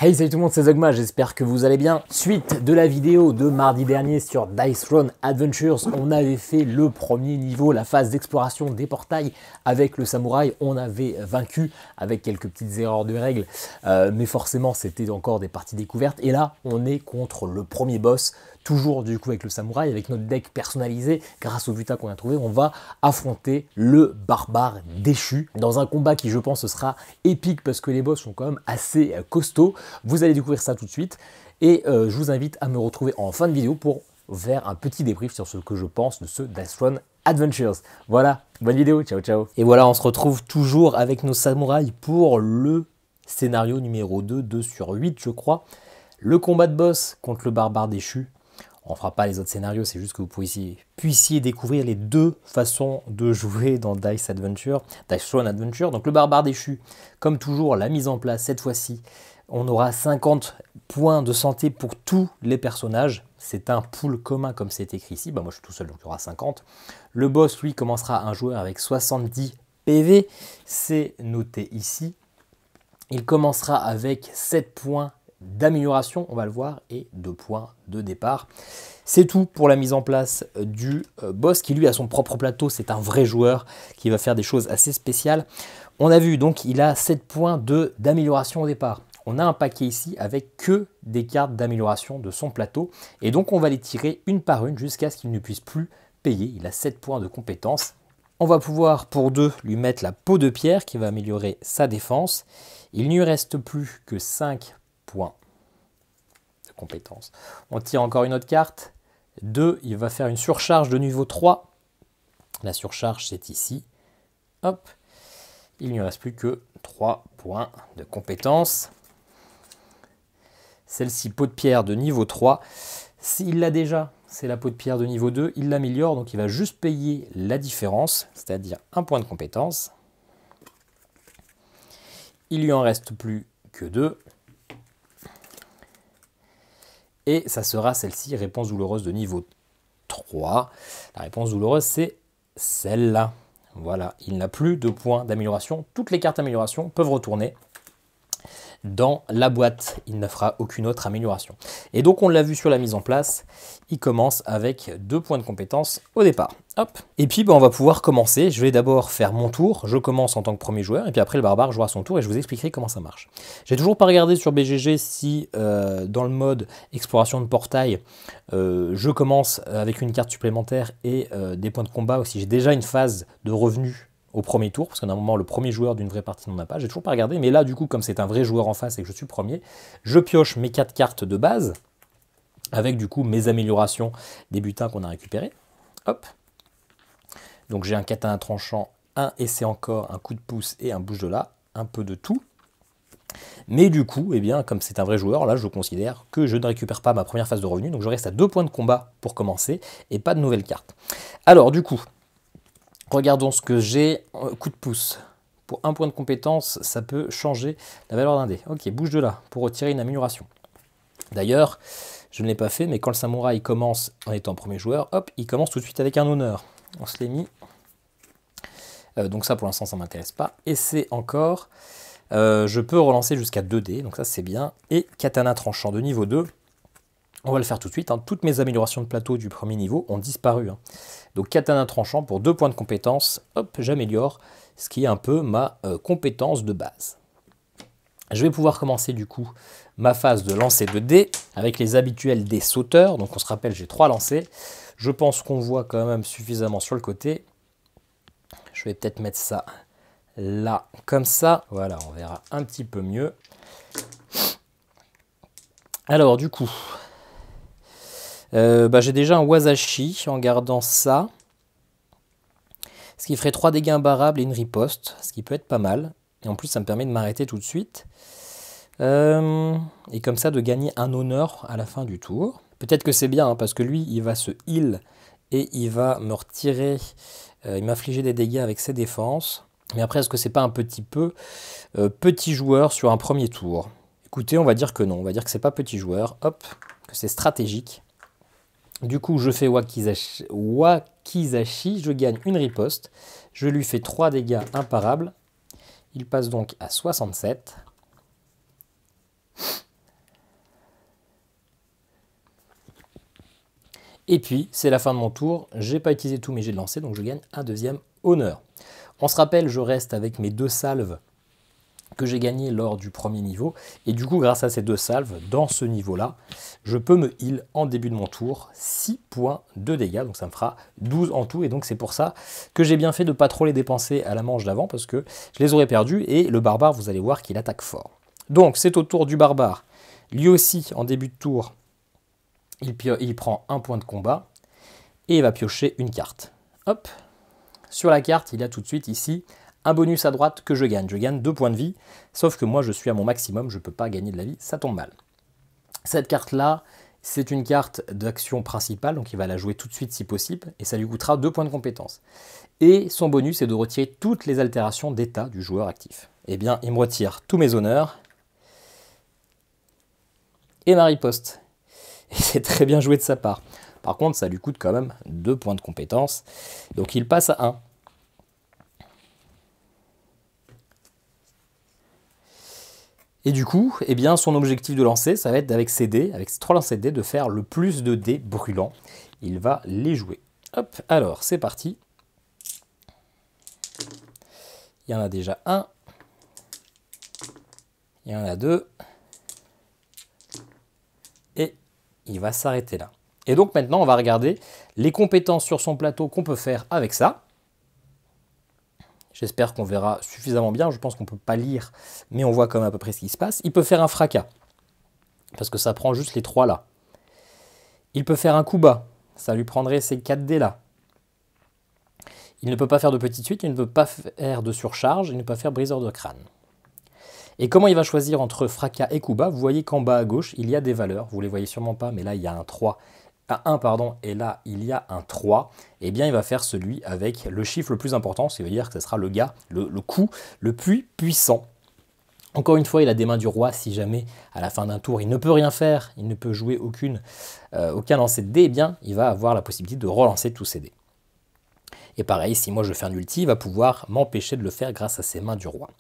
Hey, salut tout le monde, c'est Zogma, j'espère que vous allez bien. Suite de la vidéo de mardi dernier sur Dice Throne Adventures, on avait fait le premier niveau, la phase d'exploration des portails avec le samouraï. On avait vaincu avec quelques petites erreurs de règles, mais forcément c'était encore des parties découvertes. Et là, on est contre le premier boss, toujours du coup avec le samouraï, avec notre deck personnalisé. Grâce au Vuta qu'on a trouvé, on va affronter le barbare déchu dans un combat qui, je pense, sera épique parce que les boss sont quand même assez costauds. Vous allez découvrir ça tout de suite et je vous invite à me retrouver en fin de vidéo pour faire un petit débrief sur ce que je pense de ce Dice Throne Adventures. Voilà, bonne vidéo, ciao ciao. Et voilà, on se retrouve toujours avec nos samouraïs pour le scénario numéro 2, 2 sur 8 je crois. Le combat de boss contre le barbare déchu. On ne fera pas les autres scénarios, c'est juste que vous puissiez découvrir les deux façons de jouer dans Dice Throne Adventure. Donc le barbare déchu, comme toujours, la mise en place cette fois-ci, on aura 50 points de santé pour tous les personnages. C'est un pool commun comme c'est écrit ici. Bah, moi je suis tout seul donc il y aura 50. Le boss lui commencera un joueur avec 70 PV. C'est noté ici. Il commencera avec 7 points d'amélioration, on va le voir, et 2 points de départ. C'est tout pour la mise en place du boss qui lui a son propre plateau. C'est un vrai joueur qui va faire des choses assez spéciales. On a vu donc il a 7 points d'amélioration au départ. On a un paquet ici avec que des cartes d'amélioration de son plateau. Et donc on va les tirer une par une jusqu'à ce qu'il ne puisse plus payer. Il a 7 points de compétence. On va pouvoir pour 2 lui mettre la peau de pierre qui va améliorer sa défense. Il ne lui reste plus que 5 points de compétence. On tire encore une autre carte. 2, il va faire une surcharge de niveau 3. La surcharge c'est ici. Hop. Il ne lui reste plus que 3 points de compétence. Celle-ci, peau de pierre de niveau 3. S'il l'a déjà, c'est la peau de pierre de niveau 2. Il l'améliore, donc il va juste payer la différence, c'est-à-dire 1 point de compétence. Il lui en reste plus que 2. Et ça sera celle-ci, réponse douloureuse de niveau 3. La réponse douloureuse, c'est celle-là. Voilà, il n'a plus de points d'amélioration. Toutes les cartes d'amélioration peuvent retourner dans la boîte. Il ne fera aucune autre amélioration. Et donc, on l'a vu sur la mise en place, il commence avec 2 points de compétence au départ. Hop. Et puis, on va pouvoir commencer. Je vais d'abord faire mon tour. Je commence en tant que premier joueur. Et puis après, le barbare jouera son tour et je vous expliquerai comment ça marche. J'ai toujours pas regardé sur BGG si, dans le mode exploration de portail, je commence avec une carte supplémentaire et des points de combat, ou si j'ai déjà une phase de revenu au premier tour, parce qu'à un moment, le premier joueur d'une vraie partie n'en a pas. J'ai toujours pas regardé, mais là, du coup, comme c'est un vrai joueur en face et que je suis premier, je pioche mes 4 cartes de base, avec du coup mes améliorations des butins qu'on a récupérés. Hop. Donc j'ai un katana tranchant, un essai encore, un coup de pouce et un bouge de là, un peu de tout. Mais du coup, eh bien, comme c'est un vrai joueur, là, je considère que je ne récupère pas ma première phase de revenu, donc je reste à 2 points de combat pour commencer, et pas de nouvelles cartes. Alors, du coup, regardons ce que j'ai. Coup de pouce. Pour 1 point de compétence, ça peut changer la valeur d'un dé. Ok, bouge de là pour retirer une amélioration. D'ailleurs, je ne l'ai pas fait, mais quand le samouraï commence en étant premier joueur, hop, il commence tout de suite avec un honneur. On se l'est mis. Donc ça, pour l'instant, ça ne m'intéresse pas. Et c'est encore... je peux relancer jusqu'à 2 dés, donc ça, c'est bien. Et katana tranchant de niveau 2. On va le faire tout de suite. Hein. Toutes mes améliorations de plateau du premier niveau ont disparu. Hein. Donc katana tranchant pour 2 points de compétence. Hop, j'améliore ce qui est un peu ma compétence de base. Je vais pouvoir commencer du coup ma phase de lancer de dés avec les habituels dés sauteurs. Donc on se rappelle, j'ai 3 lancers. Je pense qu'on voit quand même suffisamment sur le côté. Je vais peut-être mettre ça là, comme ça. Voilà, on verra un petit peu mieux. Alors du coup... j'ai déjà un Wazashi en gardant ça. Ce qui ferait 3 dégâts imbarables et une riposte, ce qui peut être pas mal. Et en plus, ça me permet de m'arrêter tout de suite. Et comme ça, de gagner un honneur à la fin du tour. Peut-être que c'est bien, hein, parce que lui, il va se heal et il va me retirer, il m'infliger des dégâts avec ses défenses. Mais après, est-ce que c'est pas un petit peu petit joueur sur un premier tour? Écoutez, on va dire que non. On va dire que c'est pas petit joueur. Hop, que c'est stratégique. Du coup, je fais Wakizashi, je gagne une riposte. Je lui fais 3 dégâts imparables. Il passe donc à 67. Et puis, c'est la fin de mon tour. J'ai pas utilisé tous mes jets de lancer, donc je gagne un deuxième honneur. On se rappelle, je reste avec mes 2 salves que j'ai gagnées lors du premier niveau. Et du coup, grâce à ces 2 salves, dans ce niveau-là, je peux me heal en début de mon tour 6 points de dégâts. Donc ça me fera 12 en tout. Et donc c'est pour ça que j'ai bien fait de ne pas trop les dépenser à la manche d'avant, parce que je les aurais perdus. Et le barbare, vous allez voir qu'il attaque fort. Donc c'est au tour du barbare. Lui aussi, en début de tour, il prend un point de combat. Et il va piocher une carte. Hop. Sur la carte, il y a tout de suite ici un bonus à droite que je gagne. Je gagne 2 points de vie, sauf que moi je suis à mon maximum, je ne peux pas gagner de la vie, ça tombe mal. Cette carte-là, c'est une carte d'action principale, donc il va la jouer tout de suite si possible, et ça lui coûtera 2 points de compétence. Et son bonus est de retirer toutes les altérations d'état du joueur actif. Eh bien, il me retire tous mes honneurs et ma riposte. Et c'est très bien joué de sa part. Par contre, ça lui coûte quand même 2 points de compétence. Donc il passe à 1. Et du coup, eh bien, son objectif de lancer, ça va être avec ses dés, avec ses 3 lancers de dés, de faire le plus de dés brûlants. Il va les jouer. Hop, alors c'est parti. Il y en a déjà un. Il y en a 2. Et il va s'arrêter là. Et donc maintenant, on va regarder les compétences sur son plateau qu'on peut faire avec ça. J'espère qu'on verra suffisamment bien. Je pense qu'on ne peut pas lire, mais on voit quand même à peu près ce qui se passe. Il peut faire un fracas, parce que ça prend juste les 3 là. Il peut faire un coup bas. Ça lui prendrait ces 4 dés là. Il ne peut pas faire de petite suite, il ne peut pas faire de surcharge, il ne peut pas faire briseur de crâne. Et comment il va choisir entre fracas et coup bas? Vous voyez qu'en bas à gauche, il y a des valeurs. Vous ne les voyez sûrement pas, mais là, il y a un 3. À 1, pardon, et là, il y a un 3. Eh bien, il va faire celui avec le chiffre le plus important, ce qui veut dire que ce sera le coup le plus puissant. Encore une fois, il a des mains du roi. Si jamais, à la fin d'un tour, il ne peut rien faire, il ne peut jouer aucun lancer de dés, eh bien, il va avoir la possibilité de relancer tous ses dés. Et pareil, si moi je fais un ulti, il va pouvoir m'empêcher de le faire grâce à ses mains du roi.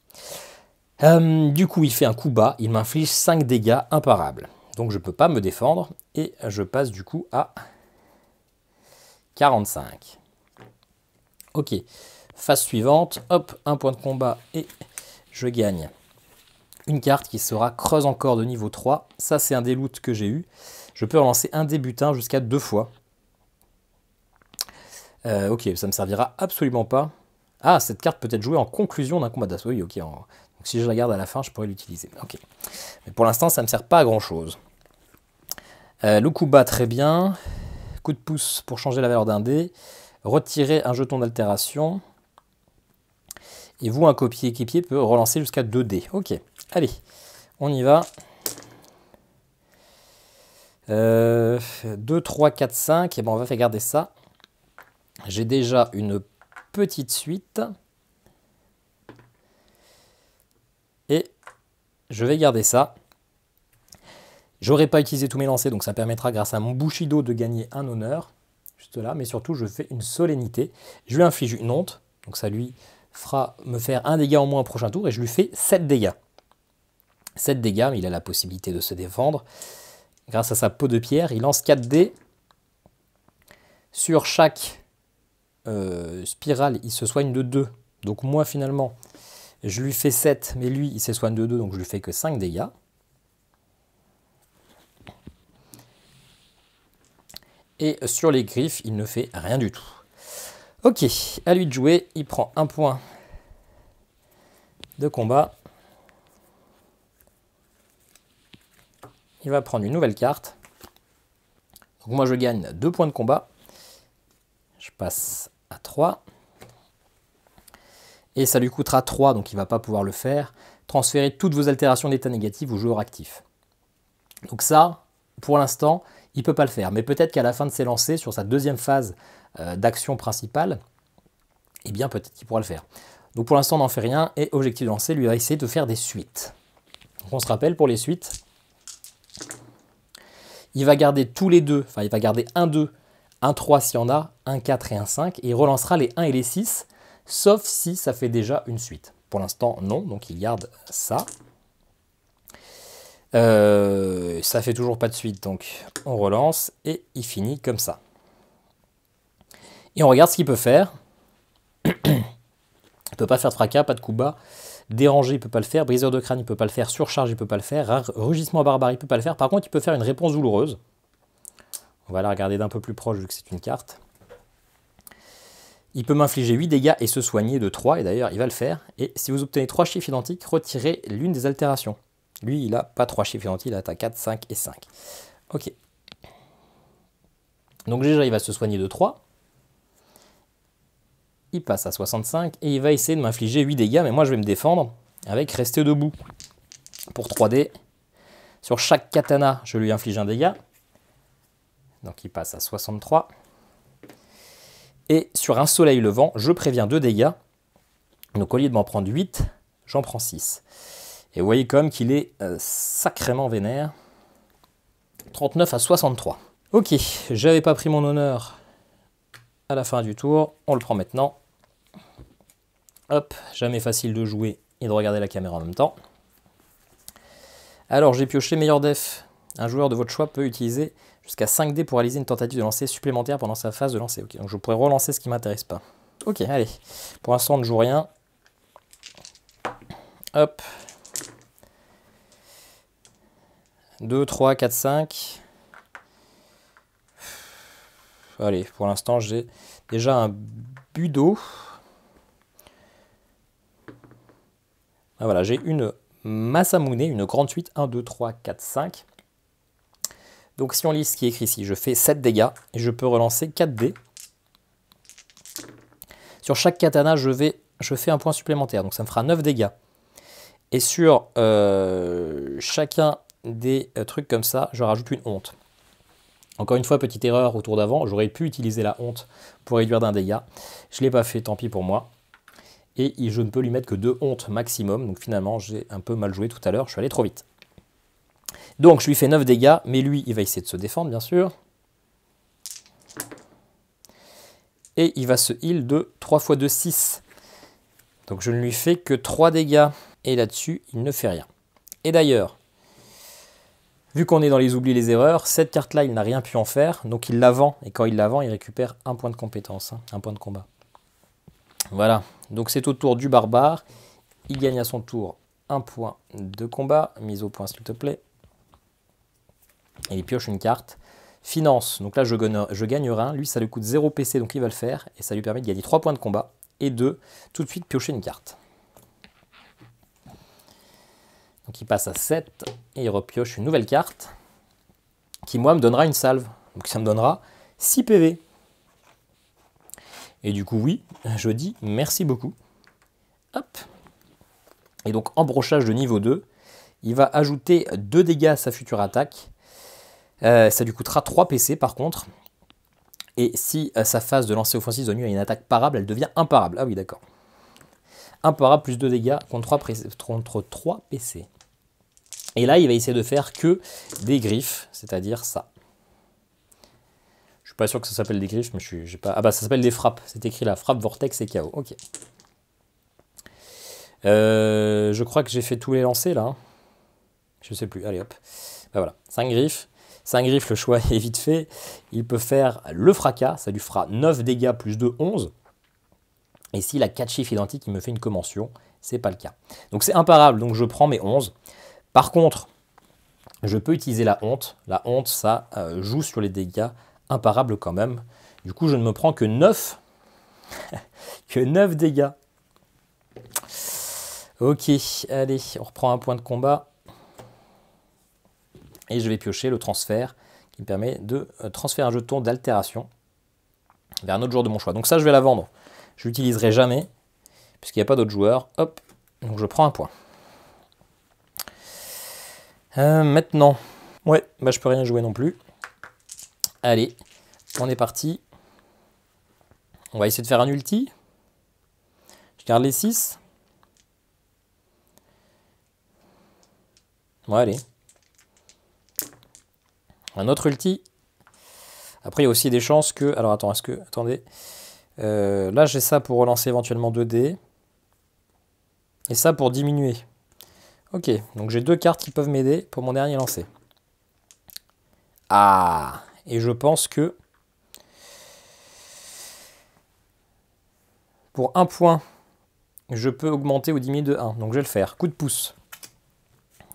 Du coup, il fait un coup bas, il m'inflige 5 dégâts imparables. Donc je ne peux pas me défendre, et je passe du coup à 45. Ok, phase suivante, hop, un point de combat, et je gagne une carte qui sera creuse encore de niveau 3. Ça, c'est un des loots que j'ai eu. Je peux relancer un dé butin jusqu'à 2 fois. Ok, ça ne me servira absolument pas. Ah, cette carte peut être jouée en conclusion d'un combat d'assaut. Oui, ok. Donc, si je la garde à la fin, je pourrais l'utiliser. Ok. Mais pour l'instant, ça ne me sert pas à grand chose. Le coup bas, très bien. Coup de pouce pour changer la valeur d'un dé. Retirer un jeton d'altération. Et vous, un copier équipier peut relancer jusqu'à 2 dés. Ok. Allez, on y va. 2, 3, 4, 5. Et ben, on va faire garder ça. J'ai déjà une petite suite. Et je vais garder ça. J'aurais pas utilisé tous mes lancers, donc ça permettra grâce à mon Bushido de gagner un honneur. Juste là, mais surtout je fais une solennité. Je lui inflige une honte, donc ça lui fera me faire un dégât en moins au prochain tour, et je lui fais 7 dégâts. 7 dégâts, mais il a la possibilité de se défendre. Grâce à sa peau de pierre, il lance 4 dés. Sur chaque spirale, il se soigne de 2. Donc moi finalement, je lui fais 7, mais lui il se soigne de 2, donc je lui fais que 5 dégâts. Et sur les griffes, il ne fait rien du tout. Ok, à lui de jouer, il prend un point de combat. Il va prendre une nouvelle carte. Donc moi je gagne 2 points de combat. Je passe à 3. Et ça lui coûtera 3, donc il ne va pas pouvoir le faire. Transférez toutes vos altérations d'état négatif au joueur actif. Donc ça, pour l'instant, il ne peut pas le faire. Mais peut-être qu'à la fin de ses lancers, sur sa deuxième phase d'action principale, eh bien peut-être qu'il pourra le faire. Donc pour l'instant, on n'en fait rien. Et objectif de lancer, lui va essayer de faire des suites. Donc on se rappelle, pour les suites, il va garder tous les deux. Enfin, il va garder un 2, un 3 s'il y en a, un 4 et un 5. Et il relancera les 1 et les 6, sauf si ça fait déjà une suite. Pour l'instant, non. Donc il garde ça. Ça fait toujours pas de suite, donc on relance et il finit comme ça. Et on regarde ce qu'il peut faire. Il peut pas faire de fracas, pas de coup bas. Déranger, il peut pas le faire. Briseur de crâne, il peut pas le faire. Surcharge, il peut pas le faire. Rugissement barbare, il peut pas le faire. Par contre, il peut faire une réponse douloureuse. On va la regarder d'un peu plus proche vu que c'est une carte. Il peut m'infliger 8 dégâts et se soigner de 3. Et d'ailleurs, il va le faire. Et si vous obtenez 3 chiffres identiques, retirez l'une des altérations. Lui, il n'a pas 3 chiffres identiques, il a 4, 5 et 5. Ok. Donc déjà, il va se soigner de 3. Il passe à 65 et il va essayer de m'infliger 8 dégâts. Mais moi, je vais me défendre avec rester debout. Pour 3D. Sur chaque katana, je lui inflige un dégât. Donc il passe à 63. Et sur un soleil levant, je préviens 2 dégâts. Donc au lieu de m'en prendre 8, j'en prends 6. Et vous voyez quand même qu'il est sacrément vénère. 39 à 63. Ok, j'avais pas pris mon honneur à la fin du tour. On le prend maintenant. Hop, jamais facile de jouer et de regarder la caméra en même temps. Alors j'ai pioché meilleur def. Un joueur de votre choix peut utiliser jusqu'à 5 dés pour réaliser une tentative de lancer supplémentaire pendant sa phase de lancer. Ok, donc je pourrais relancer ce qui ne m'intéresse pas. Ok, allez. Pour l'instant, on ne joue rien. Hop. 2, 3, 4, 5. Allez, pour l'instant, j'ai déjà un budo. Ah, voilà, j'ai une Masamune, une grande suite. 1, 2, 3, 4, 5. Donc si on lit ce qui est écrit ici, je fais 7 dégâts et je peux relancer 4 dés. Sur chaque katana, je fais un point supplémentaire, donc ça me fera 9 dégâts. Et sur chacun des trucs comme ça, je rajoute une honte. Encore une fois, petite erreur au tour d'avant, j'aurais pu utiliser la honte pour réduire d'un dégât. Je ne l'ai pas fait, tant pis pour moi. Et je ne peux lui mettre que 2 hontes maximum, donc finalement j'ai un peu mal joué tout à l'heure, je suis allé trop vite. Donc je lui fais 9 dégâts, mais lui il va essayer de se défendre bien sûr. Et il va se heal de 3 x 2, 6. Donc je ne lui fais que 3 dégâts. Et là-dessus, il ne fait rien. Et d'ailleurs, vu qu'on est dans les oublis et les erreurs, cette carte-là, il n'a rien pu en faire. Donc il la vend. Et quand il la vend, il récupère un point de compétence, un point de combat. Voilà. Donc c'est au tour du barbare. Il gagne à son tour un point de combat. Mise au point, s'il te plaît. Et il pioche une carte. Finance, donc là je gagne rien. Lui, ça lui coûte 0 PC, donc il va le faire. Et ça lui permet de gagner 3 points de combat. Et de tout de suite piocher une carte. Donc il passe à 7 et il repioche une nouvelle carte qui, moi, me donnera une salve. Donc ça me donnera 6 PV. Et du coup, oui, je dis merci beaucoup. Hop. Et donc, embrochage de niveau 2. Il va ajouter 2 dégâts à sa future attaque. Ça lui coûtera 3 PC par contre. Et si sa phase de lancer offensif donne lieu à une attaque parable, elle devient imparable. Ah oui, d'accord. Imparable plus 2 dégâts contre 3 PC. Et là, il va essayer de faire que des griffes, c'est-à-dire ça. Je suis pas sûr que ça s'appelle des griffes, mais j'ai pas... Ah bah ça s'appelle des frappes. C'est écrit là, frappe, vortex et KO. Ok. Je crois que j'ai fait tous les lancers là. Hein. Je sais plus. Allez hop. Bah voilà. 5 griffes. 5 griffes, le choix est vite fait. Il peut faire le fracas. Ça lui fera 9 dégâts plus 2, 11. Et s'il a 4 chiffres identiques, il me fait une commention. C'est pas le cas. Donc c'est imparable. Donc je prends mes 11. Par contre, je peux utiliser la honte. La honte, ça joue sur les dégâts imparables quand même. Du coup, je ne me prends que 9. que 9 dégâts. Ok, allez, on reprend un point de combat. Et je vais piocher le transfert qui me permet de transférer un jeton d'altération vers un autre joueur de mon choix. Donc ça, je vais la vendre. Je l'utiliserai jamais, puisqu'il n'y a pas d'autres joueurs. Hop, donc je prends un point. Maintenant, ouais, bah je peux rien jouer non plus. Allez, on est parti. On va essayer de faire un ulti. Je garde les 6. Ouais, allez. Un autre ulti. Après, il y a aussi des chances que... Alors, attends, est-ce que... Attendez. Là, j'ai ça pour relancer éventuellement 2 dés. Et ça pour diminuer. Ok, donc j'ai 2 cartes qui peuvent m'aider pour mon dernier lancer. Ah, et je pense que... Pour 1 point, je peux augmenter ou diminuer de 1. Donc je vais le faire. Coup de pouce.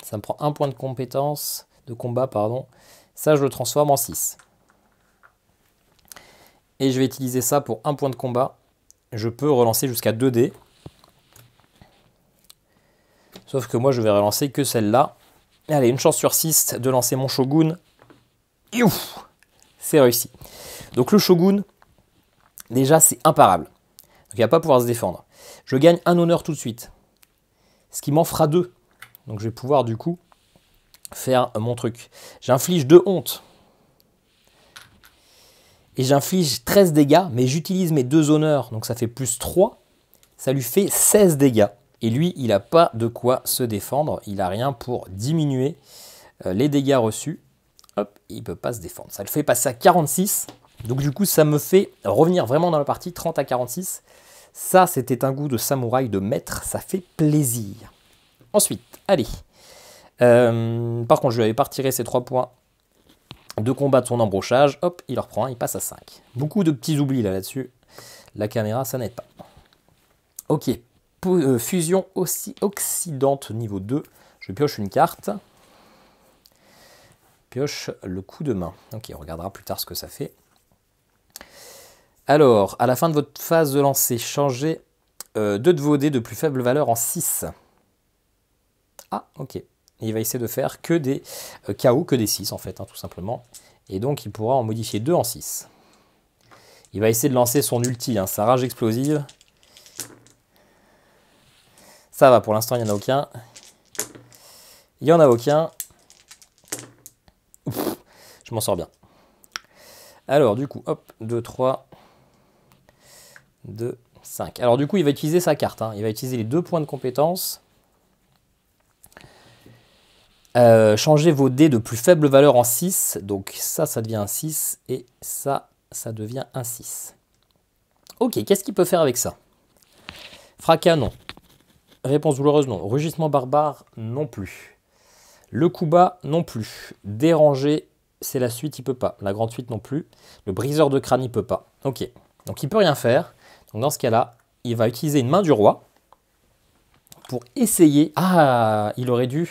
Ça me prend 1 point de compétence, de combat, pardon. Ça, je le transforme en 6. Et je vais utiliser ça pour 1 point de combat. Je peux relancer jusqu'à 2 dés. Sauf que moi, je vais relancer que celle-là. Allez, une chance sur 6 de lancer mon Shogun. Youf, c'est réussi. Donc le Shogun, déjà, c'est imparable. Donc il ne va pas pouvoir se défendre. Je gagne 1 honneur tout de suite. Ce qui m'en fera 2. Donc je vais pouvoir, du coup, faire mon truc. J'inflige 2 hontes. Et j'inflige 13 dégâts, mais j'utilise mes 2 honneurs. Donc ça fait plus 3. Ça lui fait 16 dégâts. Et lui, il n'a pas de quoi se défendre. Il n'a rien pour diminuer les dégâts reçus. Hop, il ne peut pas se défendre. Ça le fait passer à 46. Donc du coup, ça me fait revenir vraiment dans la partie 30 à 46. Ça, c'était un goût de samouraï de maître. Ça fait plaisir. Ensuite, allez. Par contre, je vais pas retirer ces 3 points de combat de son embrochage. Hop, il en reprend un, il passe à 5. Beaucoup de petits oublis là-dessus. La caméra, ça n'aide pas. Ok. Fusion aussi oxydante niveau 2. Je pioche une carte. Pioche le coup de main. Ok, on regardera plus tard ce que ça fait. Alors, à la fin de votre phase de lancer, changez 2 de vos dés de plus faible valeur en 6. Ah, ok. Et il va essayer de faire que des KO, que des 6 en fait, hein, tout simplement. Et donc, il pourra en modifier 2 en 6. Il va essayer de lancer son ulti, hein, sa rage explosive. Ça va, pour l'instant, il n'y en a aucun. Il n'y en a aucun. Ouf, je m'en sors bien. Alors, du coup, hop, 2, 3, 2, 5. Alors, du coup, il va utiliser sa carte. Hein. Il va utiliser les 2 points de compétence. Changez vos dés de plus faible valeur en 6. Donc, ça devient un 6. Et ça devient un 6. Ok, qu'est-ce qu'il peut faire avec ça? Fracas, non. Réponse douloureuse, non. Rugissement barbare, non plus. Le coup bas, non plus. Déranger, c'est la suite, il peut pas. La grande suite, non plus. Le briseur de crâne, il peut pas. Ok. Donc, il peut rien faire. Donc, dans ce cas-là, il va utiliser une main du roi pour essayer... Ah, il aurait dû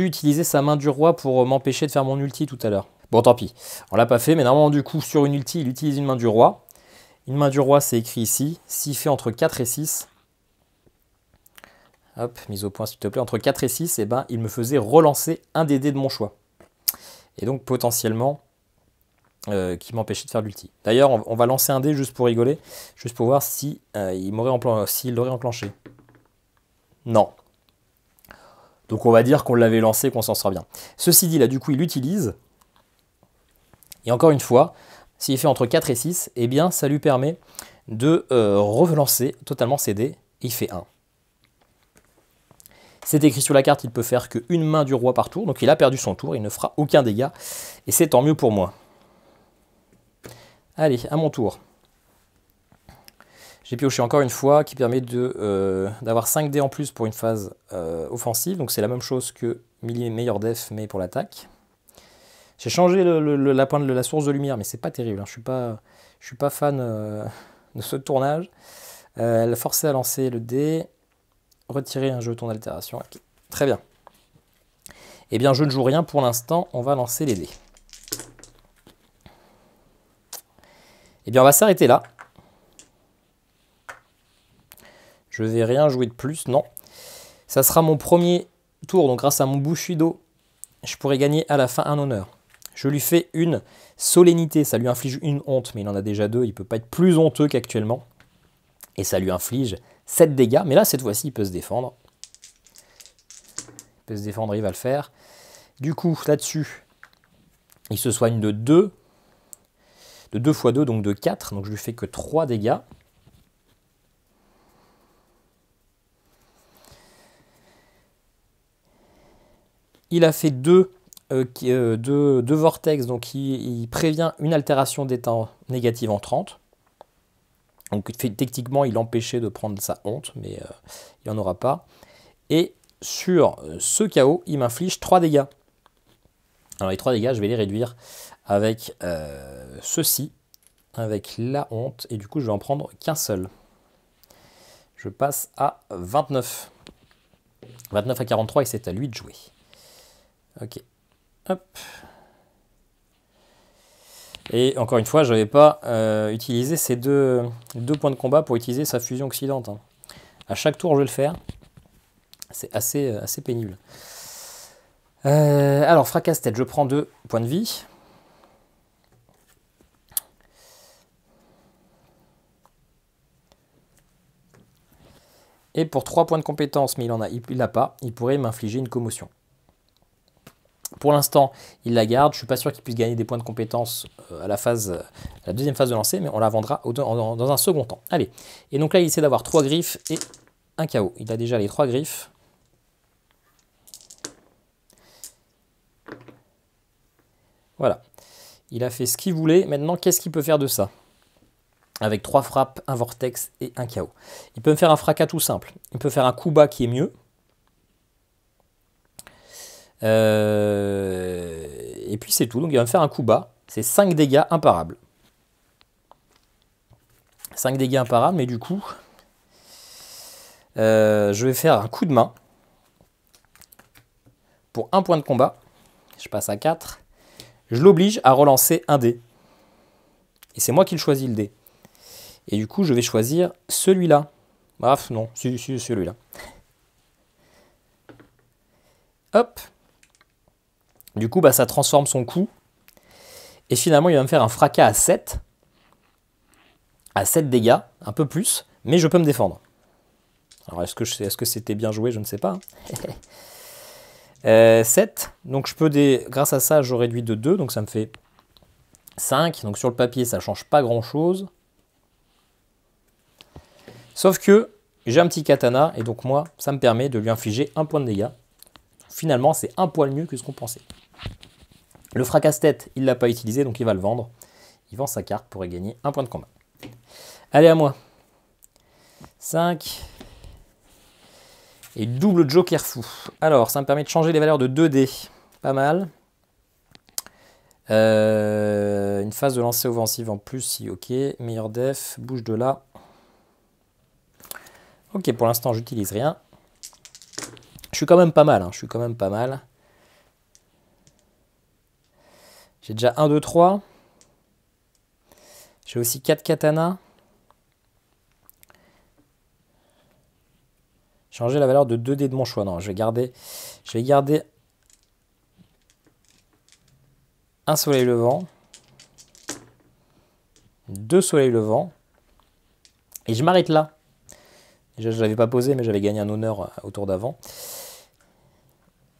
utiliser sa main du roi pour m'empêcher de faire mon ulti tout à l'heure. Bon, tant pis. On l'a pas fait, mais normalement, du coup, sur une ulti, il utilise une main du roi. Une main du roi, c'est écrit ici. S'il fait entre 4 et 6... Hop, mise au point s'il te plaît. Entre 4 et 6, eh ben, il me faisait relancer un des dés de mon choix. Et donc potentiellement, qui m'empêchait de faire l'ulti. D'ailleurs, on va lancer un dé juste pour rigoler. Juste pour voir si, s'il l'aurait enclenché. Non. Donc on va dire qu'on l'avait lancé, qu'on s'en sort bien. Ceci dit, là du coup, il l'utilise. Et encore une fois, s'il fait entre 4 et 6, eh bien ça lui permet de relancer totalement ses dés. Et il fait 1. C'est écrit sur la carte, il peut faire qu'une main du roi par tour. Donc il a perdu son tour, il ne fera aucun dégât. Et c'est tant mieux pour moi. Allez, à mon tour. J'ai pioché encore une fois, qui permet d'avoir 5 dés en plus pour une phase offensive. Donc c'est la même chose que meilleur def, mais pour l'attaque. J'ai changé la pointe de la source de lumière, mais c'est pas terrible. Hein. Je suis pas fan de ce tournage. Elle a forcé à lancer le dé. Retirer un jeton d'altération. Okay. Très bien. Eh bien, je ne joue rien pour l'instant. On va lancer les dés. Eh bien, on va s'arrêter là. Je ne vais rien jouer de plus, non. Ça sera mon premier tour. Donc, grâce à mon Bushido, je pourrai gagner à la fin un honneur. Je lui fais une solennité. Ça lui inflige une honte, mais il en a déjà 2. Il ne peut pas être plus honteux qu'actuellement. Et ça lui inflige 7 dégâts, mais là, cette fois-ci, il peut se défendre. Il peut se défendre, il va le faire. Du coup, là-dessus, il se soigne de 2. De 2 x 2, donc de 4. Donc, je lui fais que 3 dégâts. Il a fait 2 vortex, donc il prévient une altération d'état négative en 30. Donc techniquement, il empêchait de prendre sa honte, mais il n'y en aura pas. Et sur ce KO, il m'inflige 3 dégâts. Alors les 3 dégâts, je vais les réduire avec ceci. avec la honte. Et du coup, je vais en prendre qu'un seul. Je passe à 29. 29 à 43 et c'est à lui de jouer. Ok. Hop. Et encore une fois, je n'avais pas utilisé ces deux points de combat pour utiliser sa fusion oxydante. Hein. À chaque tour, je vais le faire. C'est assez pénible. Alors, fracasse-tête, je prends 2 points de vie. Et pour 3 points de compétence, mais il n'a pas, il pourrait m'infliger une commotion. Pour l'instant, il la garde. Je ne suis pas sûr qu'il puisse gagner des points de compétence à la deuxième phase de lancer, mais on la vendra dans un second temps. Allez. Et donc là, il essaie d'avoir 3 griffes et un KO. Il a déjà les 3 griffes. Voilà. Il a fait ce qu'il voulait. Maintenant, qu'est-ce qu'il peut faire de ça? Avec 3 frappes, un vortex et un KO. Il peut me faire un fracas tout simple. Il peut faire un coup bas qui est mieux. Et puis c'est tout. Donc il va me faire un coup bas. C'est 5 dégâts imparables. 5 dégâts imparables, mais du coup, je vais faire un coup de main. Pour 1 point de combat. Je passe à 4. Je l'oblige à relancer un dé. Et c'est moi qui le choisis, le dé. Et du coup, je vais choisir celui-là. Bref, non, celui-là. Hop. Du coup, bah, ça transforme son coup. Et finalement, il va me faire un fracas à 7. À 7 dégâts, un peu plus. Mais je peux me défendre. Alors, est-ce que c'était bien joué? Je ne sais pas. 7. Donc, grâce à ça, je réduis de 2. Donc, ça me fait 5. Donc, sur le papier, ça ne change pas grand-chose. Sauf que j'ai un petit katana. Et donc, moi, ça me permet de lui infliger 1 point de dégâts. Finalement, c'est un poil mieux que ce qu'on pensait. Le fracasse-tête, il ne l'a pas utilisé, donc il va le vendre. Il vend sa carte pour y gagner 1 point de combat. Allez, à moi. 5. Et double joker fou. Alors, ça me permet de changer les valeurs de 2 dés. Pas mal. Une phase de lancer offensive en plus, si ok. Meilleur def, bouge de là. Ok, pour l'instant, j'utilise rien. Je suis quand même pas mal. Hein. Je suis quand même pas mal. J'ai déjà 1, 2, 3. J'ai aussi 4 katanas. Changer la valeur de 2 dés de mon choix. Non, je vais garder un soleil levant. 2 soleils levants. Et je m'arrête là. Déjà, je ne l'avais pas posé, mais j'avais gagné un honneur au tour d'avant.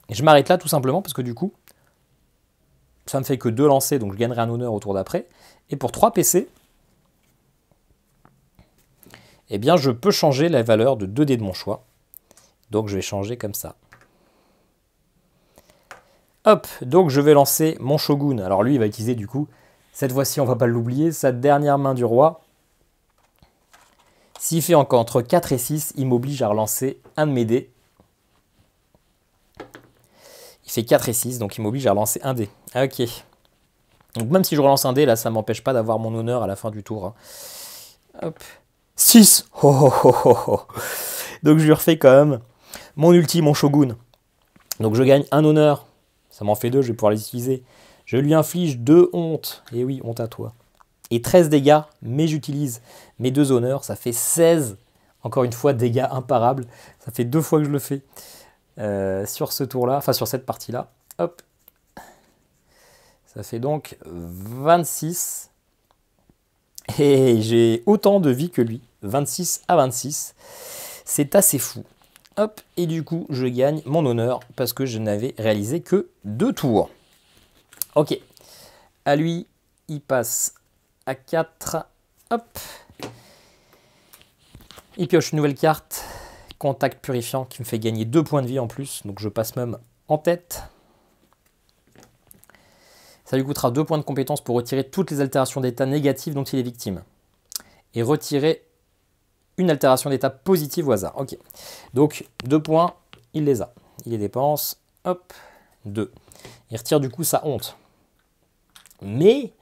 Et je m'arrête là tout simplement parce que du coup, ça me fait que 2 lancers, donc je gagnerai un honneur au tour d'après. Et pour 3 PC, eh bien, je peux changer la valeur de 2 dés de mon choix. Donc, je vais changer comme ça. Hop, donc je vais lancer mon Shogun. Alors lui, il va utiliser du coup, cette fois-ci, on ne va pas l'oublier, sa dernière main du roi. S'il fait encore entre 4 et 6, il m'oblige à relancer un de mes dés. Il fait 4 et 6, donc il m'oblige à relancer un dé. Ah, ok. Donc même si je relance un dé, là, ça ne m'empêche pas d'avoir mon honneur à la fin du tour. Hein. Hop. 6. Oh, oh, oh, oh, oh. Donc je lui refais quand même mon ulti, mon Shogun. Donc je gagne un honneur. Ça m'en fait 2, je vais pouvoir les utiliser. Je lui inflige 2 hontes. Et oui, honte à toi. Et 13 dégâts, mais j'utilise mes 2 honneurs. Ça fait 16. Encore une fois, dégâts imparables. Ça fait 2 fois que je le fais sur ce tour-là. Enfin, sur cette partie-là. Hop. Ça fait donc 26. Et j'ai autant de vie que lui. 26 à 26. C'est assez fou. Hop, et du coup, je gagne mon honneur parce que je n'avais réalisé que 2 tours. Ok. À lui, il passe à 4. Hop. Il pioche une nouvelle carte. Contact purifiant qui me fait gagner 2 points de vie en plus. Donc je passe même en tête. Ça lui coûtera 2 points de compétence pour retirer toutes les altérations d'état négatives dont il est victime. Et retirer une altération d'état positive au hasard. Ok. Donc 2 points, il les a. Il les dépense. Hop. 2. Il retire du coup sa honte. Mais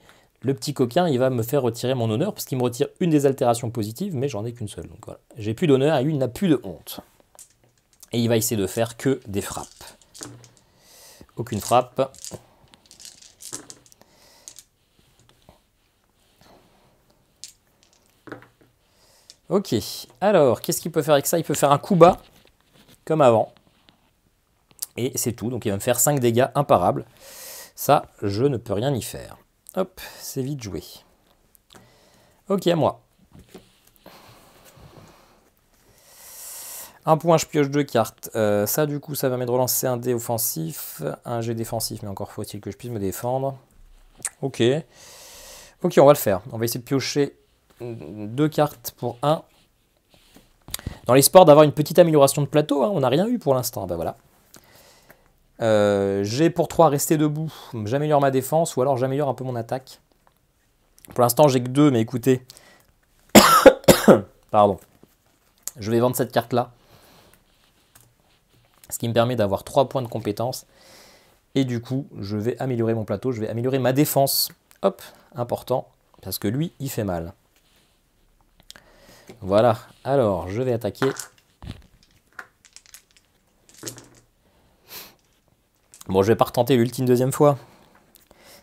le petit coquin, il va me faire retirer mon honneur, parce qu'il me retire une des altérations positives, mais j'en ai qu'une seule. Donc voilà, j'ai plus d'honneur et lui, il n'a plus de honte. Et il va essayer de faire que des frappes. Aucune frappe. Ok, alors, qu'est-ce qu'il peut faire avec ça? Il peut faire un coup bas, comme avant. Et c'est tout, donc il va me faire 5 dégâts imparables. Ça, je ne peux rien y faire. Hop, c'est vite joué. Ok, à moi. Un point, je pioche 2 cartes. Ça, du coup, ça va permettre de relancer un dé offensif, un jet défensif, mais encore faut-il que je puisse me défendre. Ok. Ok, on va le faire. On va essayer de piocher 2 cartes pour 1. Dans l'espoir d'avoir une petite amélioration de plateau, hein, on n'a rien eu pour l'instant. Ben voilà. J'ai pour 3 rester debout. J'améliore ma défense ou alors j'améliore un peu mon attaque. Pour l'instant, j'ai que 2, mais écoutez. Pardon. Je vais vendre cette carte-là. Ce qui me permet d'avoir 3 points de compétence. Et du coup, je vais améliorer mon plateau. Je vais améliorer ma défense. Hop, important. Parce que lui, il fait mal. Voilà. Alors, je vais attaquer. Bon, je vais pas retenter l'ultime deuxième fois.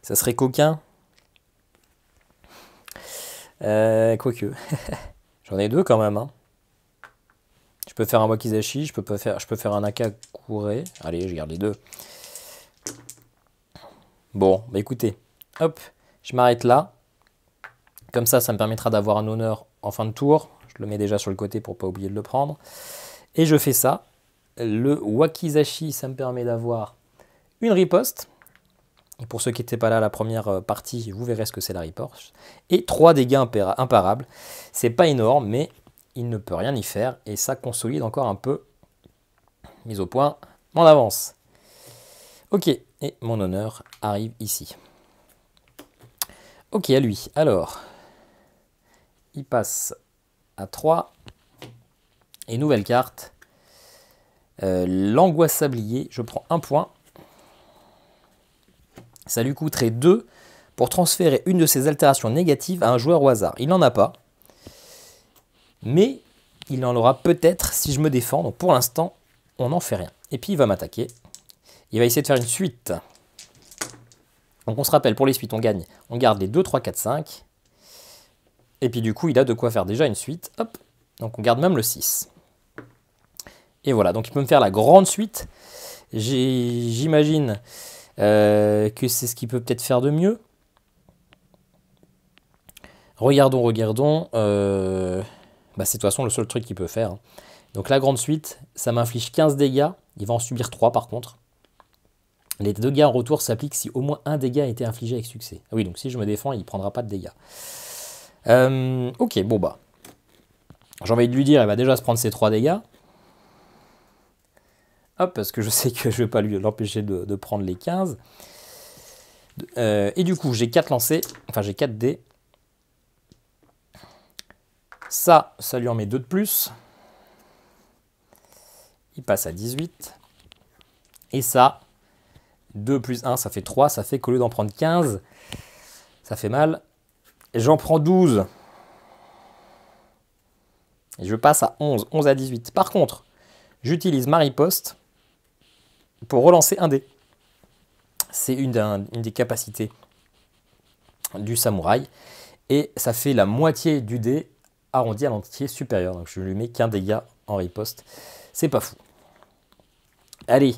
Ça serait coquin. Quoique. J'en ai 2 quand même. Hein. Je peux faire un Wakizashi, je peux faire un Akakure. Allez, je garde les 2. Bon, bah écoutez. Hop, je m'arrête là. Comme ça, ça me permettra d'avoir un honneur en fin de tour. Je le mets déjà sur le côté pour pas oublier de le prendre. Et je fais ça. Le Wakizashi, ça me permet d'avoir une riposte. Et pour ceux qui n'étaient pas là à la première partie, vous verrez ce que c'est la riposte. Et 3 dégâts imparables. C'est pas énorme, mais il ne peut rien y faire. Et ça consolide encore un peu. Mise au point, mon avance. Ok, et mon honneur arrive ici. Ok, à lui. Alors, il passe à 3. Et nouvelle carte. L'angoisse sablier. Je prends 1 point. Ça lui coûterait 2 pour transférer une de ses altérations négatives à un joueur au hasard. Il n'en a pas. Mais il en aura peut-être si je me défends. Donc pour l'instant, on n'en fait rien. Et puis il va m'attaquer. Il va essayer de faire une suite. Donc on se rappelle, pour les suites, on gagne. On garde les 2, 3, 4, 5. Et puis du coup, il a de quoi faire déjà une suite. Hop. Donc on garde même le 6. Et voilà, donc il peut me faire la grande suite. J'imagine que c'est ce qu'il peut peut-être faire de mieux. Regardons. Bah, c'est de toute façon le seul truc qu'il peut faire. Hein. Donc la grande suite, ça m'inflige 15 dégâts. Il va en subir 3 par contre. Les dégâts en retour s'appliquent si au moins un dégât a été infligé avec succès. Ah oui, donc si je me défends, il ne prendra pas de dégâts. Ok, bon bah. J'ai envie de lui dire, il va déjà se prendre ses 3 dégâts. Hop, parce que je sais que je ne vais pas l'empêcher de prendre les 15. Et du coup, j'ai 4 lancés. Enfin, j'ai 4 dés. Ça lui en met 2 de plus. Il passe à 18. Et ça, 2 plus 1, ça fait 3. Ça fait qu'au lieu d'en prendre 15, ça fait mal. J'en prends 12. Et je passe à 11. 11 à 18. Par contre, j'utilise ma riposte pour relancer un dé. C'est une des capacités du samouraï. Et ça fait la moitié du dé arrondi à l'entier supérieur. Donc je lui mets qu'un dégât en riposte. C'est pas fou. Allez,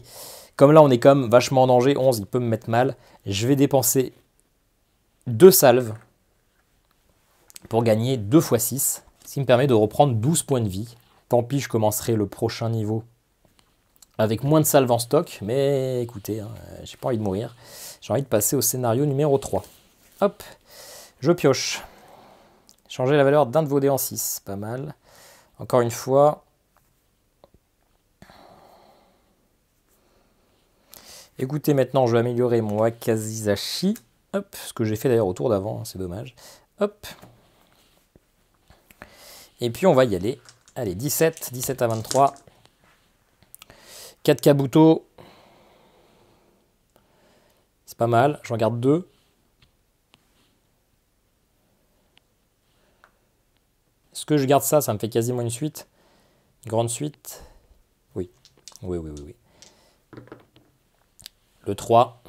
comme là on est quand même vachement en danger, 11, il peut me mettre mal. Je vais dépenser 2 salves pour gagner 2 x 6. Ce qui me permet de reprendre 12 points de vie. Tant pis, je commencerai le prochain niveau avec moins de salves en stock. Mais écoutez, hein, j'ai pas envie de mourir. J'ai envie de passer au scénario numéro 3. Hop, je pioche. Changer la valeur d'un de vos dés en 6. Pas mal. Encore une fois. Écoutez, maintenant, je vais améliorer mon Wakizashi. Hop, ce que j'ai fait d'ailleurs au tour d'avant, hein, c'est dommage. Hop. Et puis, on va y aller. Allez, 17 à 23. 4 Kabuto. C'est pas mal, j'en garde 2. Est-ce que je garde ça? Ça me fait quasiment une suite. Une grande suite. Oui. Oui. Le 3.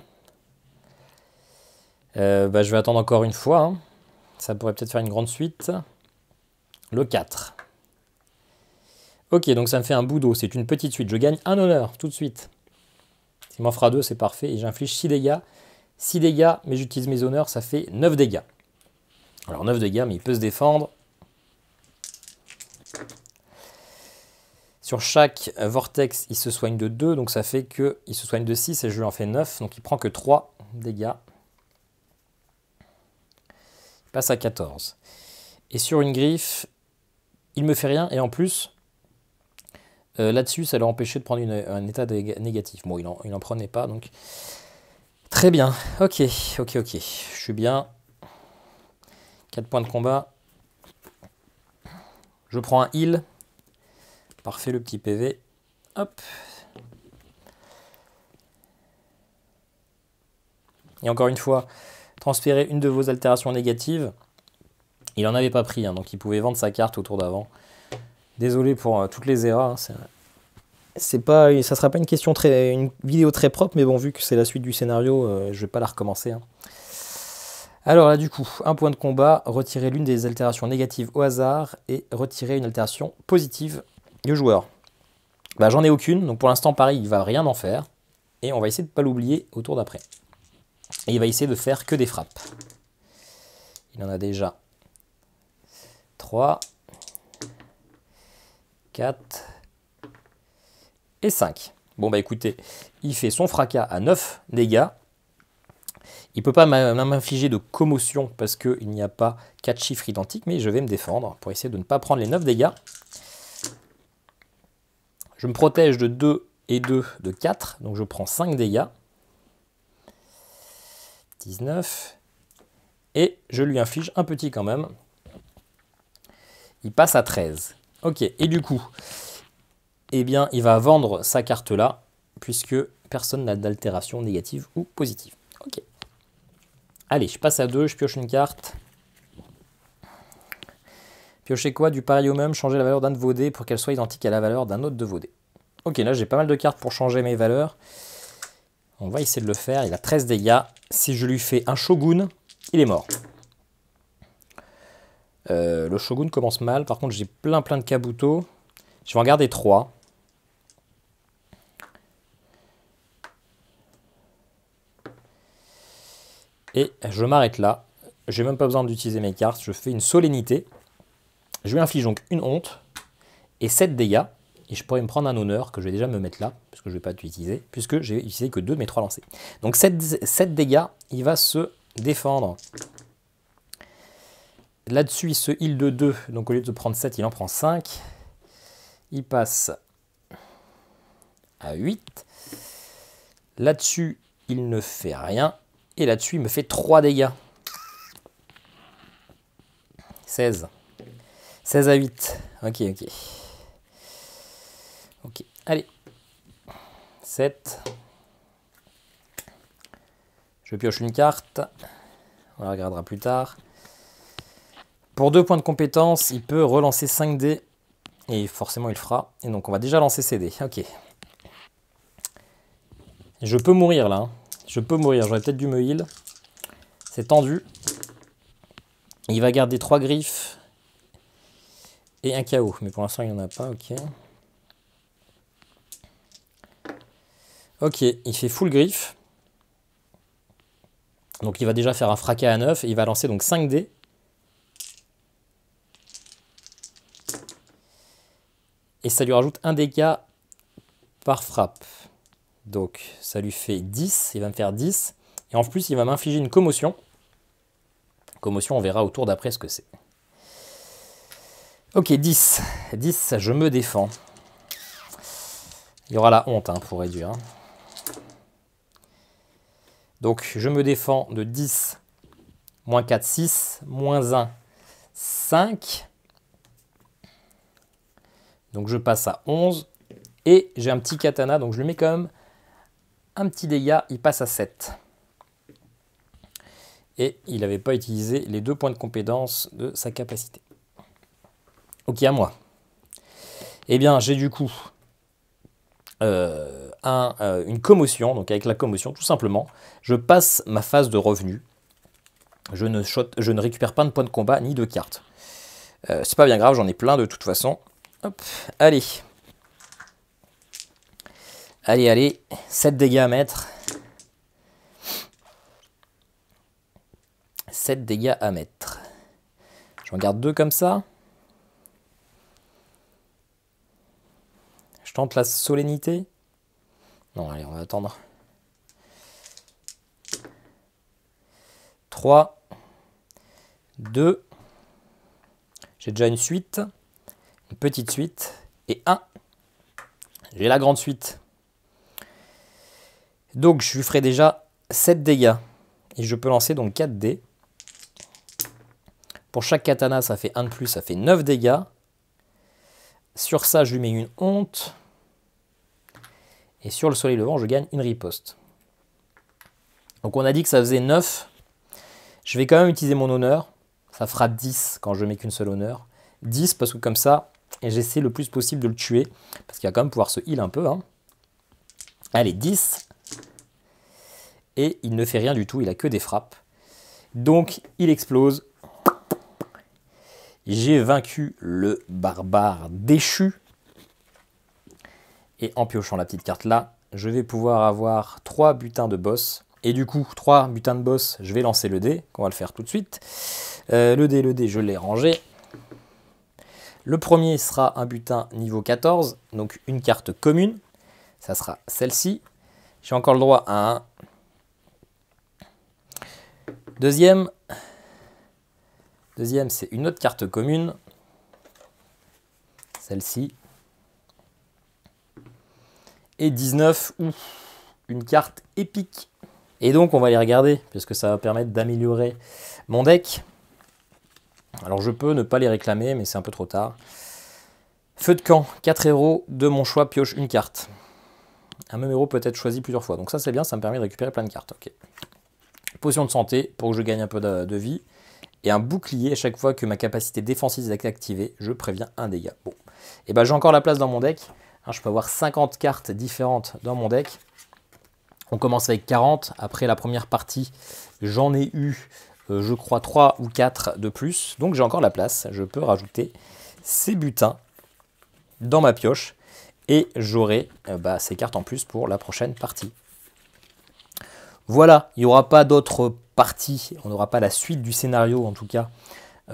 Je vais attendre encore une fois. Hein. Ça pourrait peut-être faire une grande suite. Le 4. Ok, donc ça me fait un bout d'eau. C'est une petite suite. Je gagne un honneur tout de suite. S'il m'en fera 2, c'est parfait. Et j'inflige 6 dégâts. 6 dégâts, mais j'utilise mes honneurs. Ça fait 9 dégâts. Alors 9 dégâts, mais il peut se défendre. Sur chaque vortex, il se soigne de 2. Donc ça fait qu'il se soigne de 6 et je lui en fais 9. Donc il prend que 3 dégâts. Il passe à 14. Et sur une griffe, il me fait rien. Et en plus, là-dessus, ça l'a empêché de prendre un état négatif. Bon, il n'en prenait pas, donc... Très bien. Ok. Je suis bien. 4 points de combat. Je prends un heal. Parfait, le petit PV. Hop. Et encore une fois, transférez une de vos altérations négatives. Il n'en avait pas pris, hein, donc il pouvait vendre sa carte au tour d'avant. Désolé pour toutes les erreurs. Hein, ça ne sera pas une vidéo très propre, mais bon, vu que c'est la suite du scénario, je ne vais pas la recommencer. Hein. Alors là, du coup, un point de combat, retirez l'une des altérations négatives au hasard et retirez une altération positive du joueur. J'en ai aucune, donc pour l'instant, pareil, il ne va rien en faire. Et on va essayer de ne pas l'oublier au tour d'après. Et il va essayer de faire que des frappes. Il en a déjà 3, 4 et 5. Bon, écoutez, il fait son fracas à 9 dégâts. Il ne peut pas m'infliger de commotion parce qu'il n'y a pas 4 chiffres identiques, mais je vais me défendre pour essayer de ne pas prendre les 9 dégâts. Je me protège de 2 et 2 de 4, donc je prends 5 dégâts. 19. Et je lui inflige un petit quand même. Il passe à 13. Ok, et du coup, eh bien, il va vendre sa carte là, puisque personne n'a d'altération négative ou positive. Ok. Allez, je passe à 2, je pioche une carte. Piochez quoi? Du pareil au même, changer la valeur d'un de vos dés pour qu'elle soit identique à la valeur d'un autre de vos dés. Ok, là j'ai pas mal de cartes pour changer mes valeurs. On va essayer de le faire. Il a 13 dégâts. Si je lui fais un shogun, il est mort. Le shogun commence mal. Par contre, j'ai plein de kabuto. Je vais en garder 3. Et je m'arrête là. J'ai même pas besoin d'utiliser mes cartes. Je fais une solennité. Je lui inflige donc une honte et 7 dégâts. Et je pourrais me prendre un honneur que je vais déjà me mettre là, parce que je ne vais pas l'utiliser, puisque j'ai utilisé que 2 de mes 3 lancés. Donc 7 dégâts, il va se défendre. Là-dessus, il se heal de 2, donc au lieu de prendre 7, il en prend 5. Il passe à 8. Là-dessus, il ne fait rien. Et là-dessus, il me fait 3 dégâts. 16. 16 à 8. Ok. Ok, allez. 7. Je pioche une carte. On la regardera plus tard. Pour 2 points de compétence, il peut relancer 5 dés. Et forcément, il le fera. Et donc, on va déjà lancer ses dés. Ok. Je peux mourir là. Hein. Je peux mourir. J'aurais peut-être dû me heal. C'est tendu. Il va garder 3 griffes. Et un KO. Mais pour l'instant, il n'y en a pas. Ok. Ok, il fait full griffe. Donc il va déjà faire un fracas à 9. Et il va lancer donc 5 dés. Et ça lui rajoute un dégât par frappe. Donc ça lui fait 10. Il va me faire 10. Et en plus, il va m'infliger une commotion. Commotion, on verra au tour d'après ce que c'est. Ok, 10. 10, je me défends. Il y aura la honte hein, pour réduire. Hein. Donc, je me défends de 10, moins 4, 6, moins 1, 5. Donc, je passe à 11. Et j'ai un petit katana, donc je lui mets quand même un petit dégât. Il passe à 7. Et il n'avait pas utilisé les 2 points de compétence de sa capacité. Ok, à moi. Eh bien, j'ai du coup une commotion. Donc avec la commotion, tout simplement, je passe ma phase de revenu. Je ne récupère pas de points de combat ni de cartes. C'est pas bien grave, j'en ai plein de toute façon. Hop, allez. Allez, allez, 7 dégâts à mettre. 7 dégâts à mettre. J'en garde 2 comme ça. Je tente la solennité. Non, allez, on va attendre. 3, 2. J'ai déjà une suite, une petite suite, et 1. J'ai la grande suite. Donc, je lui ferai déjà 7 dégâts. Et je peux lancer donc 4 dés. Pour chaque katana, ça fait 1 de plus, ça fait 9 dégâts. Sur ça, je lui mets une honte. Et sur le soleil levant, je gagne une riposte. Donc on a dit que ça faisait 9. Je vais quand même utiliser mon honneur. Ça fera 10 quand je mets qu'une seule honneur. 10 parce que comme ça, j'essaie le plus possible de le tuer. Parce qu'il va quand même pouvoir se heal un peu. Hein. Allez, 10. Et il ne fait rien du tout, il a que des frappes. Donc il explose. J'ai vaincu le barbare déchu. Et en piochant la petite carte là, je vais pouvoir avoir 3 butins de boss. Et du coup, 3 butins de boss, je vais lancer le dé, qu'on va le faire tout de suite. Le dé, je l'ai rangé. Le premier sera un butin niveau 14, donc une carte commune. Ça sera celle-ci. J'ai encore le droit à un. Deuxième, c'est une autre carte commune. Celle-ci. Et 19, une carte épique. Et donc on va les regarder, puisque ça va permettre d'améliorer mon deck. Alors je peux ne pas les réclamer, mais c'est un peu trop tard. Feu de camp, 4 héros, de mon choix pioche une carte. Un même héros peut être choisi plusieurs fois. Donc ça c'est bien, ça me permet de récupérer plein de cartes. Okay. Potion de santé, pour que je gagne un peu de vie. Et un bouclier, à chaque fois que ma capacité défensive est activée, je préviens un dégât. Bon, et ben j'ai encore la place dans mon deck. Je peux avoir 50 cartes différentes dans mon deck. On commence avec 40. Après la première partie, j'en ai eu, je crois, 3 ou 4 de plus. Donc j'ai encore la place. Je peux rajouter ces butins dans ma pioche. Et j'aurai ces cartes en plus pour la prochaine partie. Voilà, il n'y aura pas d'autres parties. On n'aura pas la suite du scénario, en tout cas,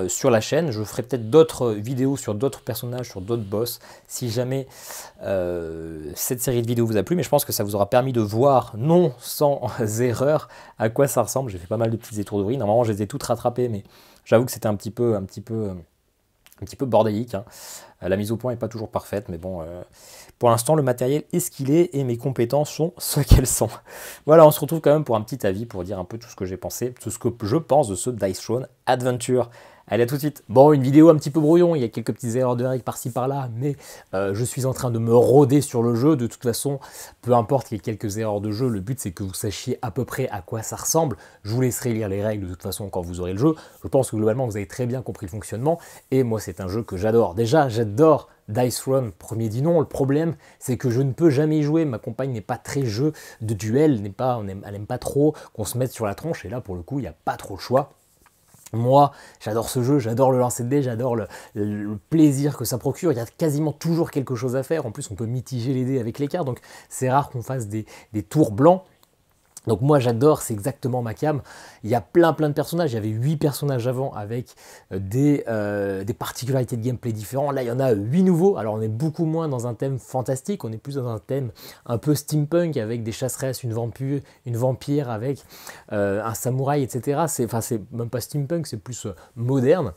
sur la chaîne. Je ferai peut-être d'autres vidéos sur d'autres personnages, sur d'autres boss, si jamais cette série de vidéos vous a plu, mais je pense que ça vous aura permis de voir, non sans erreur, à quoi ça ressemble. J'ai fait pas mal de petites étourderies, normalement je les ai toutes rattrapées, mais j'avoue que c'était un petit peu bordélique. Hein. La mise au point n'est pas toujours parfaite, mais bon, pour l'instant le matériel est ce qu'il est, et mes compétences sont ce qu'elles sont. Voilà, on se retrouve quand même pour un petit avis, pour dire un peu tout ce que j'ai pensé, tout ce que je pense de ce Dice Throne Adventure. Allez, à tout de suite. Bon, une vidéo un petit peu brouillon, il y a quelques petites erreurs de règles par-ci par-là, mais je suis en train de me rôder sur le jeu. De toute façon, peu importe qu'il y ait quelques erreurs de jeu, le but c'est que vous sachiez à peu près à quoi ça ressemble. Je vous laisserai lire les règles de toute façon quand vous aurez le jeu. Je pense que globalement vous avez très bien compris le fonctionnement, et moi c'est un jeu que j'adore. Déjà, j'adore Dice Throne, premier dit non. Le problème, c'est que je ne peux jamais y jouer. Ma compagne n'est pas très jeu de duel, elle n'aime pas trop qu'on se mette sur la tronche, et là pour le coup, il n'y a pas trop le choix. Moi, j'adore ce jeu, j'adore le lancer de dés, j'adore le plaisir que ça procure. Il y a quasiment toujours quelque chose à faire. En plus, on peut mitiger les dés avec les cartes, donc c'est rare qu'on fasse des tours blancs. Donc moi j'adore, c'est exactement ma cam. Il y a plein de personnages, il y avait 8 personnages avant avec des particularités de gameplay différents. Là il y en a 8 nouveaux, alors on est beaucoup moins dans un thème fantastique, on est plus dans un thème un peu steampunk avec des chasseresses, une vampire avec un samouraï, etc. C'est même pas steampunk, c'est plus moderne.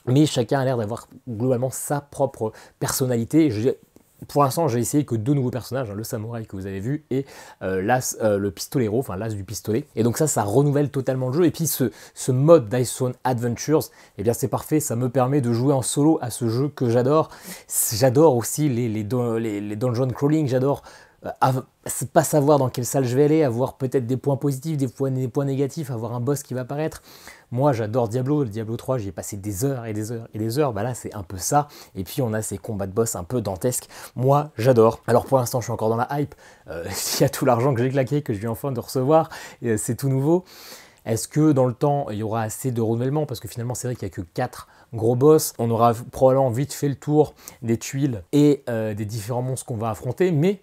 Mais chacun a l'air d'avoir globalement sa propre personnalité. Pour l'instant, j'ai essayé que 2 nouveaux personnages, hein, le samouraï que vous avez vu et le pistolero, enfin l'as du pistolet. Et donc ça renouvelle totalement le jeu. Et puis ce mode Dice Throne Adventures, eh bien c'est parfait, ça me permet de jouer en solo à ce jeu que j'adore. J'adore aussi les dungeon crawling, j'adore pas savoir dans quelle salle je vais aller, avoir peut-être des points positifs, des points négatifs, avoir un boss qui va apparaître. Moi j'adore Diablo, le Diablo 3, j'y ai passé des heures et des heures et des heures, bah là c'est un peu ça, et puis on a ces combats de boss un peu dantesques, moi j'adore. Alors pour l'instant je suis encore dans la hype, il y a tout l'argent que j'ai claqué, que je viens enfin de recevoir, c'est tout nouveau. Est-ce que dans le temps il y aura assez de renouvellement, parce que finalement c'est vrai qu'il n'y a que 4 gros boss, on aura probablement vite fait le tour des tuiles et des différents monstres qu'on va affronter, mais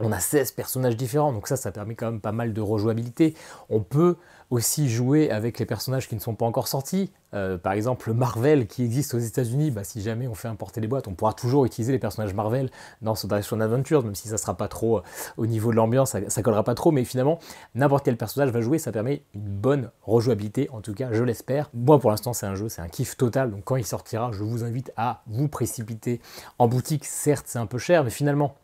on a 16 personnages différents, donc ça permet quand même pas mal de rejouabilité. On peut aussi jouer avec les personnages qui ne sont pas encore sortis. Par exemple, Marvel qui existe aux États-Unis, bah, si jamais on fait importer les boîtes, on pourra toujours utiliser les personnages Marvel dans ce Dice Run Adventures, même si ça sera pas trop au niveau de l'ambiance, ça collera pas trop, mais finalement, n'importe quel personnage va jouer, ça permet une bonne rejouabilité, en tout cas, je l'espère. Moi, pour l'instant, c'est un jeu, c'est un kiff total, donc quand il sortira, je vous invite à vous précipiter en boutique. Certes, c'est un peu cher, mais finalement,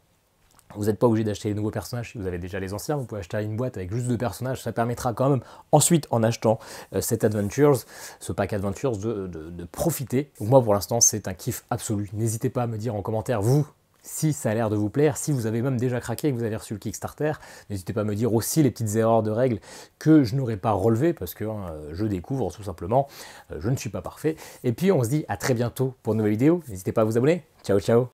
vous n'êtes pas obligé d'acheter les nouveaux personnages si vous avez déjà les anciens, vous pouvez acheter une boîte avec juste 2 personnages, ça permettra quand même ensuite en achetant cet Adventures, ce pack Adventures, de profiter. Donc moi pour l'instant c'est un kiff absolu, n'hésitez pas à me dire en commentaire vous si ça a l'air de vous plaire, si vous avez même déjà craqué et que vous avez reçu le Kickstarter, n'hésitez pas à me dire aussi les petites erreurs de règles que je n'aurais pas relevées parce que je découvre tout simplement, je ne suis pas parfait. Et puis on se dit à très bientôt pour une nouvelle vidéo, n'hésitez pas à vous abonner, ciao ciao.